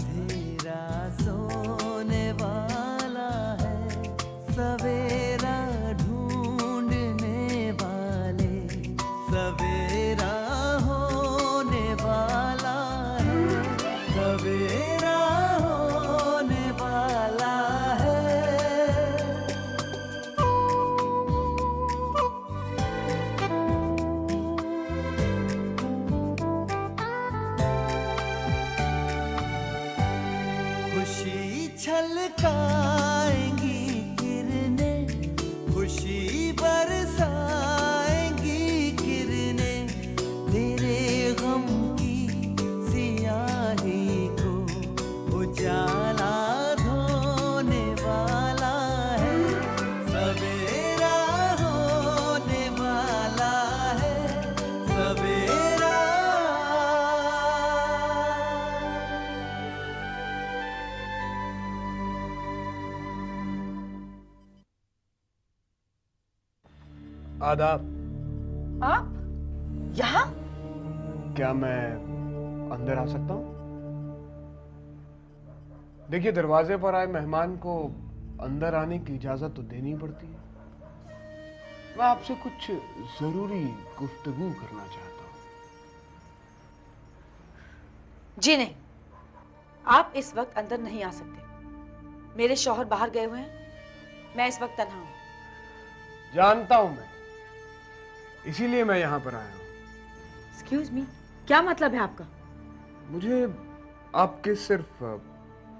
अंधेरा सोने वाला है, सवेरा ढूंढने वाले, सवेरा होने वाला है, सवेरा होने वाला है। खुशी छलकाएंगी किरणें, खुशी बरसाएंगी किरणें, तेरे गम की सियाही को उजाला धोने वाला है, सवेरा होने वाला है, सवेरा। आदाब। आप यहाँ? क्या मैं अंदर आ सकता हूँ? देखिए, दरवाजे पर आए मेहमान को अंदर आने की इजाजत तो देनी पड़ती है। मैं आपसे कुछ जरूरी गुफ्तगू करना चाहता हूँ। जी नहीं, आप इस वक्त अंदर नहीं आ सकते। मेरे शौहर बाहर गए हुए हैं, मैं इस वक्त तन्हा हूँ। जानता हूं मैं, इसीलिए मैं यहां पर आया हूं। एक्सक्यूज मी, क्या मतलब है आपका? मुझे आपके सिर्फ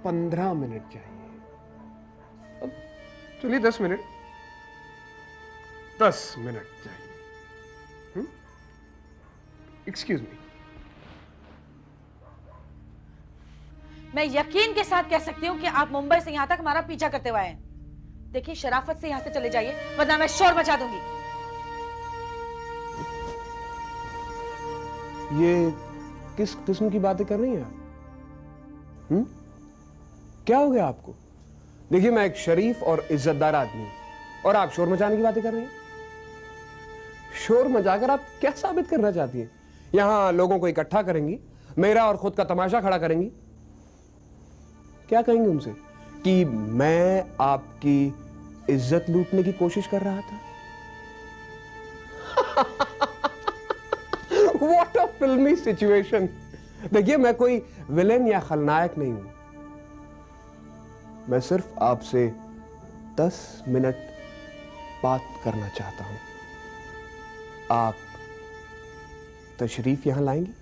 15 मिनट चाहिए। अब चलिए 10 मिनट, 10 मिनट चाहिए। Excuse me. मैं यकीन के साथ कह सकती हूँ कि आप मुंबई से यहाँ तक हमारा पीछा करते हुए आए हैं। देखिए, शराफत से यहाँ से चले जाइए, वरना मैं शोर मचा दूंगी। ये किस किस्म की बातें कर रही हैं आप? क्या हो गया आपको? देखिए, मैं एक शरीफ और इज्जतदार आदमी हूं, और आप शोर मचाने की बातें कर रही हैं। शोर मचाकर आप क्या साबित करना चाहती हैं? यहां लोगों को इकट्ठा करेंगी, मेरा और खुद का तमाशा खड़ा करेंगी। क्या कहेंगे उनसे कि मैं आपकी इज्जत लूटने की कोशिश कर रहा था? What a filmy situation! देखिए, मैं कोई विलेन या खलनायक नहीं हूं। मैं सिर्फ आपसे 10 मिनट बात करना चाहता हूं। आप तशरीफ यहां लाएंगी?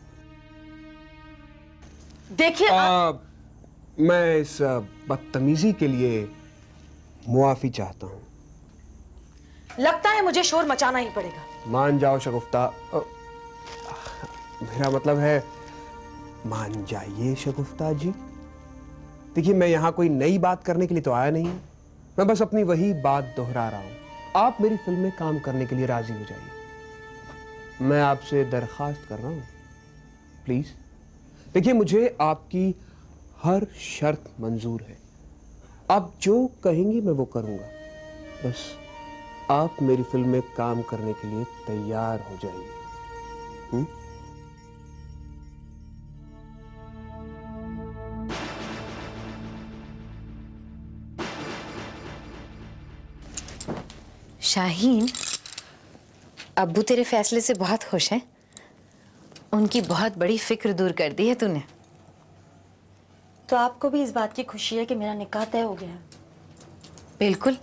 देखिए, मैं इस बदतमीजी के लिए मुआफी चाहता हूं। लगता है मुझे शोर मचाना ही पड़ेगा। मान जाओ शगुफ्ता। मेरा मतलब है, मान जाइए शगुफ्ता जी। देखिए, मैं यहां कोई नई बात करने के लिए तो आया नहीं हूं। मैं बस अपनी वही बात दोहरा रहा हूं। आप मेरी फिल्म में काम करने के लिए राजी हो जाइए। मैं आपसे दरखास्त कर रहा हूं, प्लीज। देखिए, मुझे आपकी हर शर्त मंजूर है। आप जो कहेंगी मैं वो करूंगा। बस आप मेरी फिल्म में काम करने के लिए तैयार हो जाइए। शाहीन, अब्बू तेरे फैसले से बहुत खुश हैं। उनकी बहुत बड़ी फिक्र दूर कर दी है तूने। तो आपको भी इस बात की खुशी है कि मेरा निकाह तय हो गया है? बिल्कुल।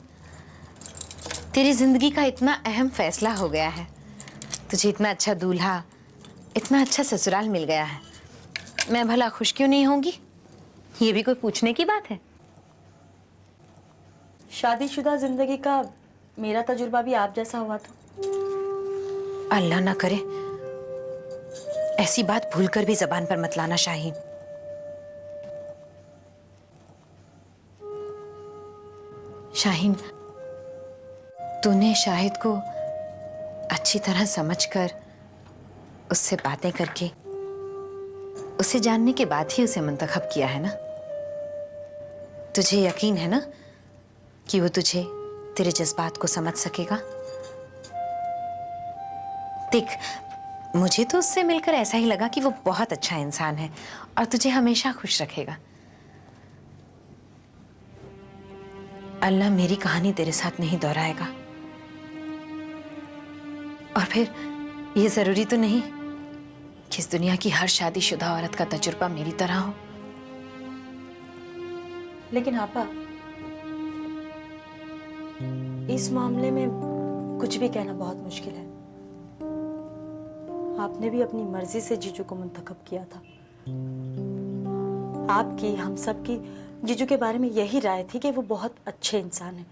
तेरी जिंदगी का इतना अहम फैसला हो गया है। तुझे इतना अच्छा दूल्हा, इतना अच्छा ससुराल मिल गया है। मैं भला खुश क्यों नहीं होंगी? ये भी कोई पूछने की बात है? शादीशुदा जिंदगी का मेरा तजुर्बा भी आप जैसा हुआ तो? अल्लाह ना करे, ऐसी बात भूलकर भी जबान पर मत लाना शाहीन। शाहीन, तूने शाहिद को अच्छी तरह समझकर, उससे बातें करके, उसे जानने के बाद ही उसे मुंतखब किया है ना? तुझे यकीन है ना कि वो तुझे, तेरे जज्बात को समझ सकेगा? देख, मुझे तो उससे मिलकर ऐसा ही लगा कि वो बहुत अच्छा इंसान है और तुझे हमेशा खुश रखेगा। अल्लाह मेरी कहानी तेरे साथ नहीं दोहराएगा। और फिर ये जरूरी तो नहीं कि इस दुनिया की हर शादीशुदा औरत का तजुर्बा मेरी तरह हो। लेकिन आपा, इस मामले में कुछ भी कहना बहुत मुश्किल है। आपने भी अपनी मर्जी से जीजू को मुंतखब किया था। आपकी, हम सब की जीजू के बारे में यही राय थी कि वो बहुत अच्छे इंसान हैं,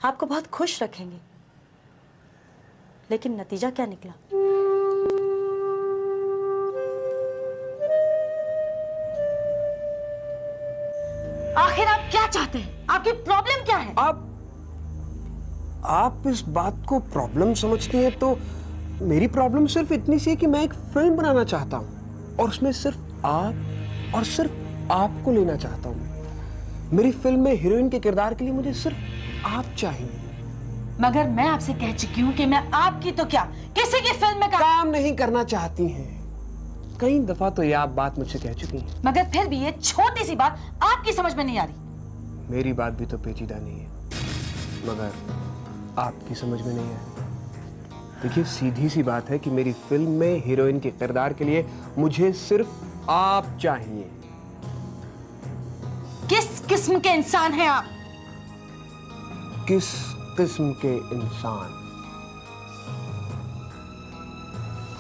आपको बहुत खुश रखेंगे। लेकिन नतीजा क्या निकला? आखिर आप क्या चाहते हैं? आपकी प्रॉब्लम क्या है? आप इस बात को प्रॉब्लम समझती हैं तो मेरी प्रॉब्लम सिर्फ इतनी सी है कि मैं एक फिल्म बनाना चाहता हूं और उसमें सिर्फ आप और सिर्फ आपको लेना चाहता हूं। मेरी फिल्म में हीरोइन के किरदार के लिए मुझे सिर्फ आप चाहिए। मगर मैं आपसे कह चुकी हूँ कि मैं आपकी तो क्या, किसी की फिल्म में काम नहीं करना चाहती हैं। कई दफा तो ये आप बात मुझसे कह चुकी हैं। मगर फिर भी ये छोटी सी बात आपकी समझ में नहीं आ रही। मेरी बात भी तो पेचीदा नहीं है, मगर आपकी समझ में नहीं आ रही। देखिए, सीधी सी बात है कि मेरी फिल्म में हीरोइन के किरदार के लिए मुझे सिर्फ आप चाहिए। किस किस्म के इंसान हैं आप? किस किस्म के इंसान?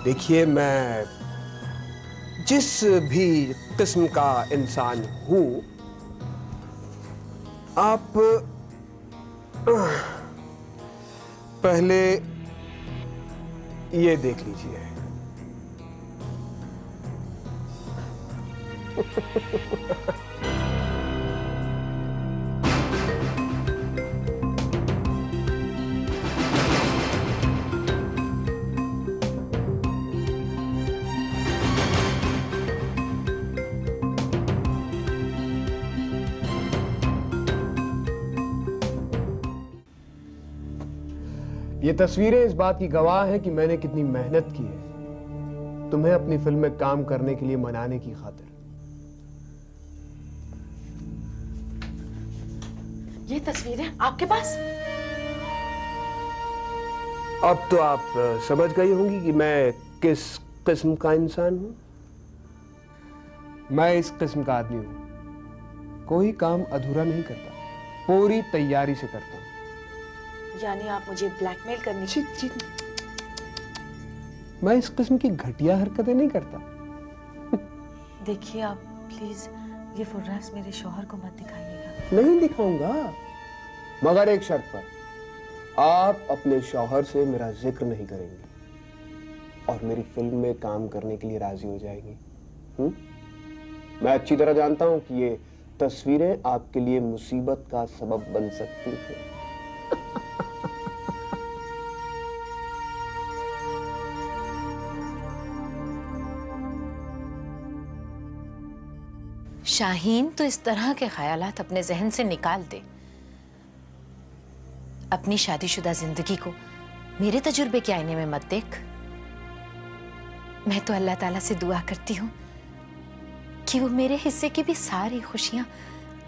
देखिए, मैं जिस भी किस्म का इंसान हूं, आप पहले ये देख लीजिए। ये तस्वीरें इस बात की गवाह हैं कि मैंने कितनी मेहनत की है तुम्हें अपनी फिल्म में काम करने के लिए मनाने की खातिर। ये तस्वीरें आपके पास? अब तो आप समझ गई होंगी कि मैं किस किस्म का इंसान हूं। मैं इस किस्म का आदमी हूं, कोई काम अधूरा नहीं करता, पूरी तैयारी से करता हूं। यानी आप मुझे ब्लैकमेल करने की? मैं इस किस्म की घटिया हरकतें नहीं करता। देखिए, आप प्लीज ये फोटोग्राफ्स मेरे शौहर को मत दिखाइएगा। नहीं दिखाऊंगा, मगर एक शर्त पर। आप अपने शौहर से मेरा जिक्र नहीं करेंगी और मेरी फिल्म में काम करने के लिए राजी हो जाएंगी। मैं अच्छी तरह जानता हूं कि ये तस्वीरें आपके लिए मुसीबत का सबब बन सकती हैं। शाहीन, तो इस तरह के ख्यालात अपने जहन से निकाल दे। अपनी शादीशुदा जिंदगी को मेरे तजुर्बे के आईने में मत देख। मैं तो अल्लाह ताला से दुआ करती हूँ कि वो मेरे हिस्से की भी सारी खुशियां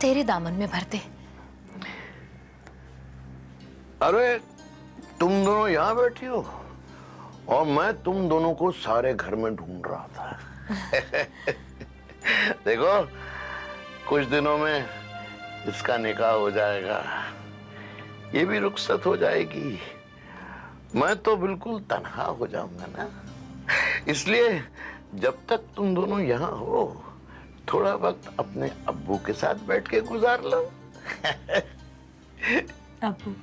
तेरे दामन में भर दे। अरे, तुम दोनों यहाँ बैठी हो और मैं तुम दोनों को सारे घर में ढूंढ रहा था। देखो, कुछ दिनों में इसका निकाह हो जाएगा, ये भी रुखसत हो जाएगी, मैं तो बिल्कुल तन्हा हो जाऊंगा ना। इसलिए जब तक तुम दोनों यहाँ हो, थोड़ा वक्त अपने अब्बू के साथ बैठ के गुजार लो। अब्बू,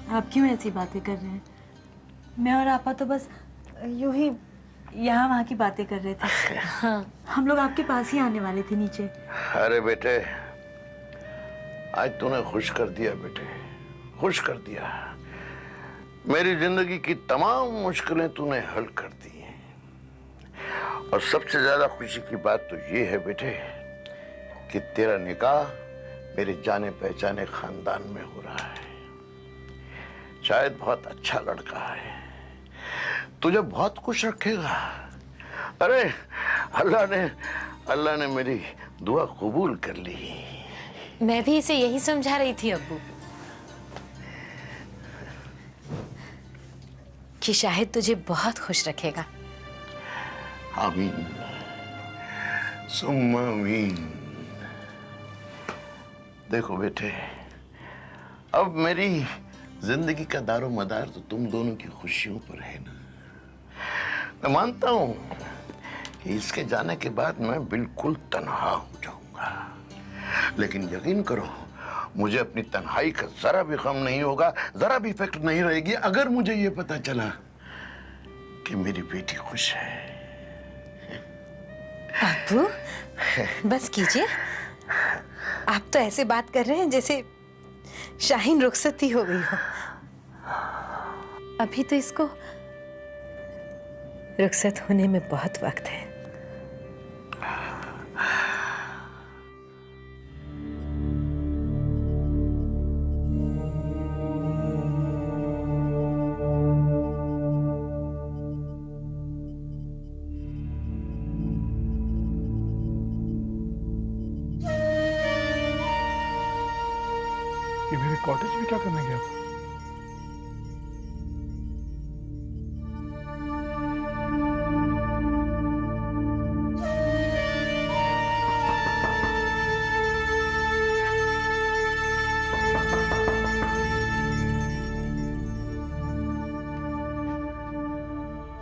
आप क्यों ऐसी बातें कर रहे हैं? मैं और आपा तो बस यूं ही यहाँ वहाँ की बातें कर रहे थे। हाँ, हम लोग आपके पास ही आने वाले थे नीचे। अरे बेटे, आज तूने खुश कर दिया बेटे, खुश कर दिया। मेरी जिंदगी की तमाम मुश्किलें तूने हल कर दी हैं। और सबसे ज्यादा खुशी की बात तो ये है बेटे कि तेरा निकाह मेरे जाने पहचाने खानदान में हो रहा है। शायद बहुत अच्छा लड़का है, तुझे बहुत खुश रखेगा। अरे, अल्लाह ने मेरी दुआ कबूल कर ली। मैं भी इसे यही समझा रही थी अब्बू। कि शाहिद तुझे बहुत खुश रखेगा। आमीन सुम्मा आमीन। देखो बेटे, अब मेरी जिंदगी का दारो मदार तो तुम दोनों की खुशियों पर है ना। मैं मानता हूं कि इसके जाने के बाद मैं बिल्कुल तन्हा हो जाऊंगा, लेकिन यकीन करो मुझे अपनी तन्हाई का जरा भी गम नहीं होगा, जरा भी फिक्र नहीं रहेगी अगर मुझे ये पता चला कि मेरी बेटी खुश है। अब्बू, बस कीजिए। आप तो ऐसे बात कर रहे हैं जैसे शाहीन रुखसती हो गई हो। अभी तो इसको रुखसत होने में बहुत वक्त है। ये मेरे कॉटेज में क्या करने गया था?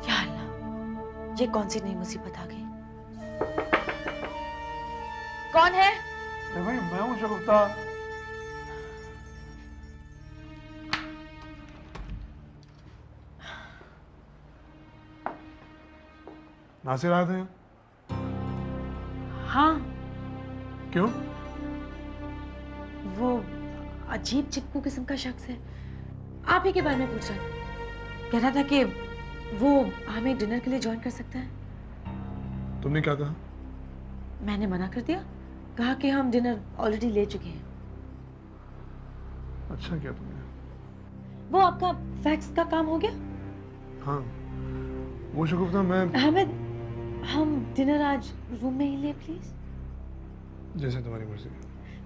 या अल्लाह, ये कौन सी नई मुसीबत आ गई? कौन है? भाई मैं हूँ शगुफ्ता। नासिर आए थे? हाँ, क्यों? वो अजीब चिपकू किस्म का शख्स है, आप ही के बारे में पूछ रहा था। कह रहा था कि वो हमें डिनर के लिए ज्वाइन कर सकता है। तुमने क्या कहा? मैंने मना कर दिया, कहा कि हम डिनर ऑलरेडी ले चुके हैं। अच्छा किया तुमने। वो आपका फैक्स का काम हो गया? हाँ, वो शगुफ्ता मैं हामिद, हम डिनर आज रूम में ही ले प्लीज। जैसे तुम्हारी मर्जी।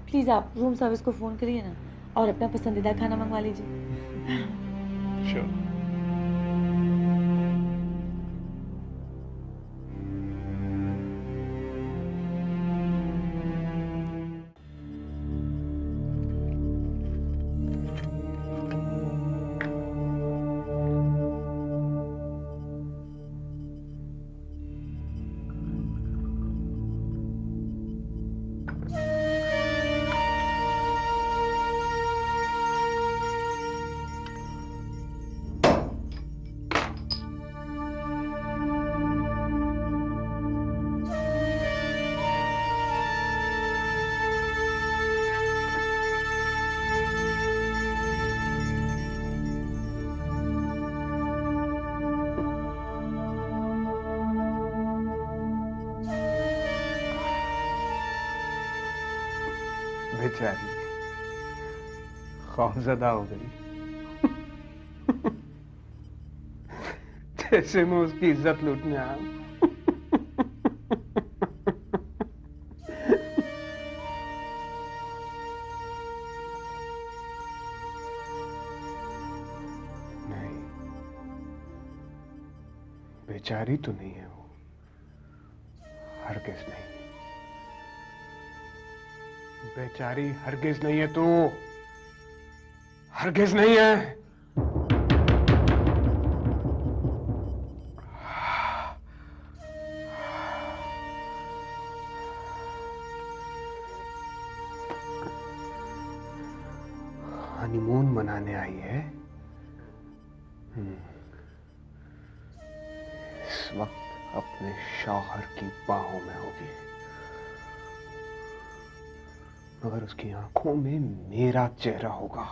प्लीज आप रूम सर्विस को फोन करिए ना और अपना पसंदीदा खाना मंगवा लीजिए। श्योर। बेचारी खौफजदा हो गई। जैसे मैं उसकी इज्जत लूटने आया हूं। नहीं, बेचारी तो नहीं है वो, हरगिज नहीं। बेचारी हरगिज नहीं है तू, हरगिज नहीं है। हनीमून मनाने आई है। इस वक्त अपने शौहर की बाहों में होगी, मगर उसकी आंखों में मेरा चेहरा होगा।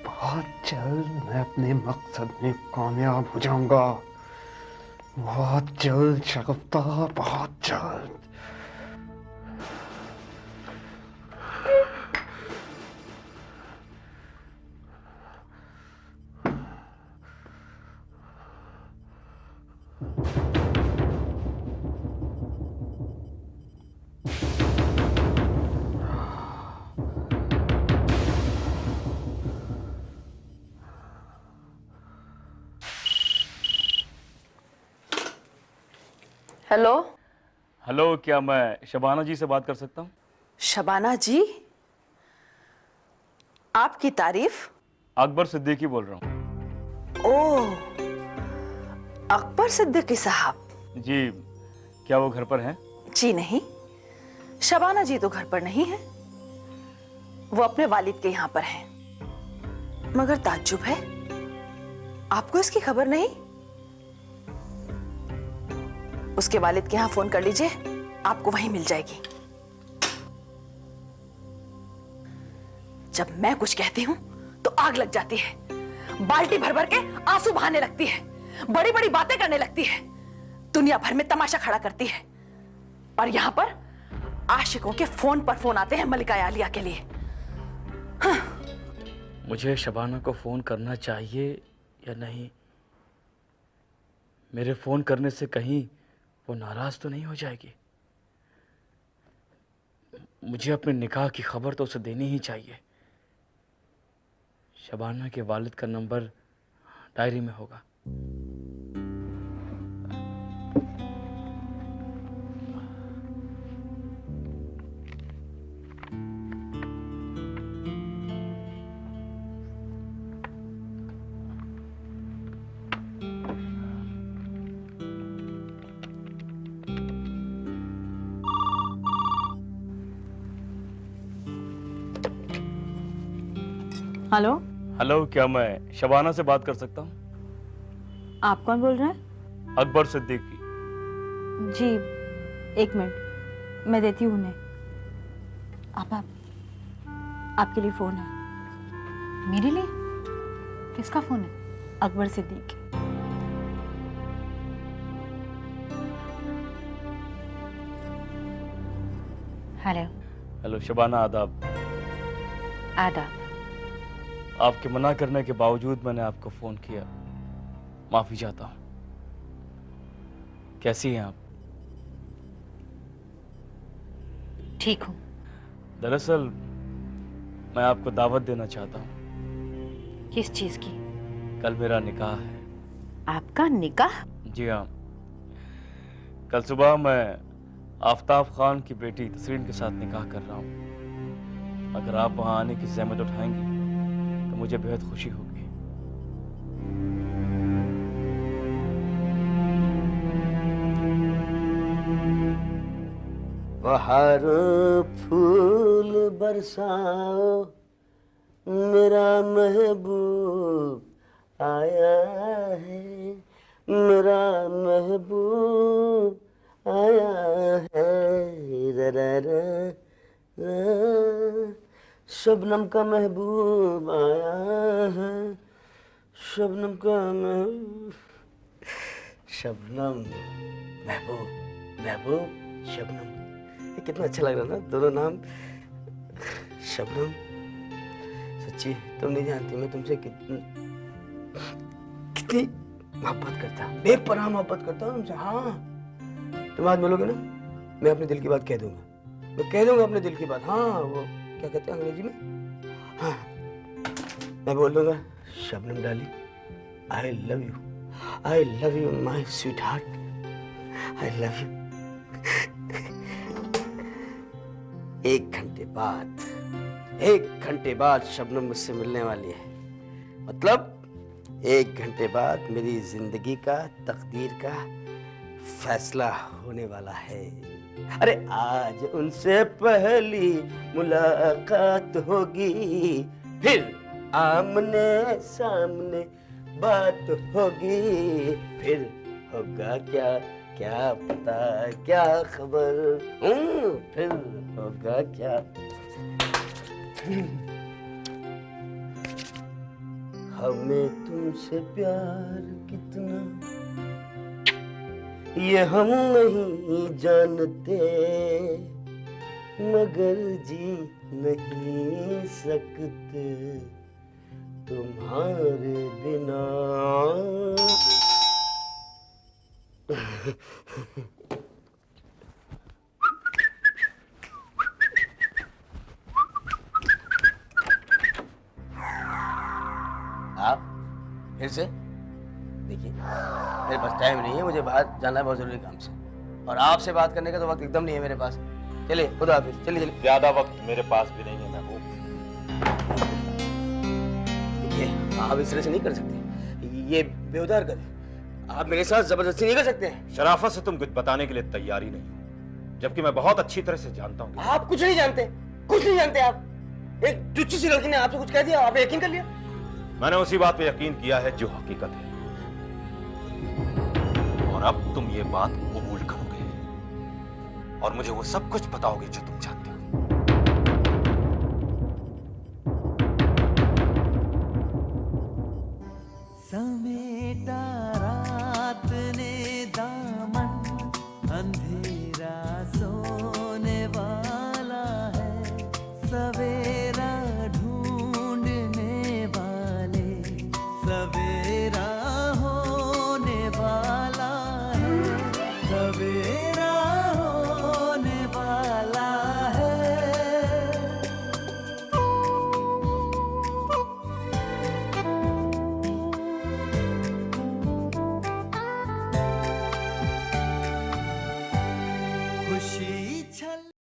बहुत जल्द मैं अपने मकसद में कामयाब हो जाऊंगा, बहुत जल्द शगुफ्ता, बहुत जल्द। हेलो। हेलो, क्या मैं शबाना जी से बात कर सकता हूँ? शबाना जी, आपकी तारीफ? अकबर सिद्दीकी बोल रहा हूँ। ओह, अकबर सिद्दीकी साहब। जी, क्या वो घर पर हैं? जी नहीं, शबाना जी तो घर पर नहीं है, वो अपने वालिद के यहाँ पर हैं। मगर ताज्जुब है, आपको इसकी खबर नहीं? उसके वालिद के यहाँ फोन कर लीजिए, आपको वहीं मिल जाएगी। जब मैं कुछ कहती हूं तो आग लग जाती है, बाल्टी भर भर के आंसू बहाने लगती है, बड़ी बड़ी बातें करने लगती है, दुनिया भर में तमाशा खड़ा करती है। और यहां पर आशिकों के फोन पर फोन आते हैं मलिका आलिया के लिए। हाँ। मुझे शबाना को फोन करना चाहिए या नहीं? मेरे फोन करने से कहीं वो नाराज तो नहीं हो जाएगी? मुझे अपने निकाह की खबर तो उसे देनी ही चाहिए। शबाना के वालिद का नंबर डायरी में होगा। हेलो। हेलो, क्या मैं शबाना से बात कर सकता हूँ? आप कौन बोल रहे हैं? अकबर सिद्दीकी। जी, एक मिनट, मैं देती हूँ उन्हें। आप आपके लिए फोन है। मेरे लिए? किसका फोन है? अकबर सिद्दीकी। हेलो। हेलो शबाना, आदाब। आदाब। आपके मना करने के बावजूद मैंने आपको फोन किया, माफी चाहता हूँ। कैसी हैं आप? ठीक हूँ। दरअसल मैं आपको दावत देना चाहता हूँ। किस चीज की? कल मेरा निकाह है। आपका निकाह? जी हाँ, कल सुबह मैं आफ्ताब खान की बेटी तसरीन के साथ निकाह कर रहा हूँ। अगर आप वहाँ आने की ज़हमत उठाएंगी तो मुझे बेहद खुशी होगी। बहार फूल बरसाओ, मेरा महबूब आया है, मेरा महबूब आया है। रा रा रा रा, शबनम का महबूब आया है, शबनम का महबूब, शबनम, महबूब, महबूब, शबनम। ये कितना अच्छा लग रहा है ना, दोनों नाम। शबनम, सच्ची तुम नहीं जानती मैं तुमसे कितनी मोहब्बत करता हूँ, बेपनाह मोहब्बत करता हूँ तुमसे। हाँ, तुम आज मिलोगे ना, मैं अपने दिल की बात कह दूंगा, मैं कह दूंगा अपने दिल की बात। हाँ, वो क्या कहते हैं अंग्रेजी में? हाँ, मैं बोल दूंगा, शबनम डाली, I love you my sweet heart, I love you. 1 घंटे बाद शबनम मुझसे मिलने वाली है। मतलब 1 घंटे बाद मेरी जिंदगी का, तकदीर का फैसला होने वाला है। अरे आज उनसे पहली मुलाकात होगी, फिर आमने सामने बात होगी, फिर होगा क्या क्या पता, क्या खबर, फिर होगा क्या। हमें तुमसे प्यार कितना ये हम नहीं जानते, मगर जी नहीं सकते तुम्हारे बिना। आप फिर से देखिए, मेरे पास टाइम नहीं है, मुझे बाहर जाना है बहुत जरूरी काम से। और आपसे बात करने का तो वक्त एकदम नहीं है मेरे पास। चलिए, खुदा हाफिज। चलिए चलिए। ज्यादा वक्त मेरे पास भी नहीं है महबूब। देखिए, आप इस तरह से नहीं कर सकते, ये बेहुदा हरकत है। आप मेरे साथ जबरदस्ती नहीं कर सकते हैं। शराफत से तुम कुछ बताने के लिए तैयार ही नहीं हो, जबकि मैं बहुत अच्छी तरह से जानता हूँ। आप कुछ नहीं जानते, कुछ नहीं जानते आप। एक टुच्ची सी लड़की ने आपसे कुछ कह दिया, आपने यकीन कर लिया। मैंने उसी बात पे यकीन किया है जो हकीकत है, और अब तुम ये बात कबूल करोगे और मुझे वो सब कुछ बताओगे जो तुम जानते हो। समेटा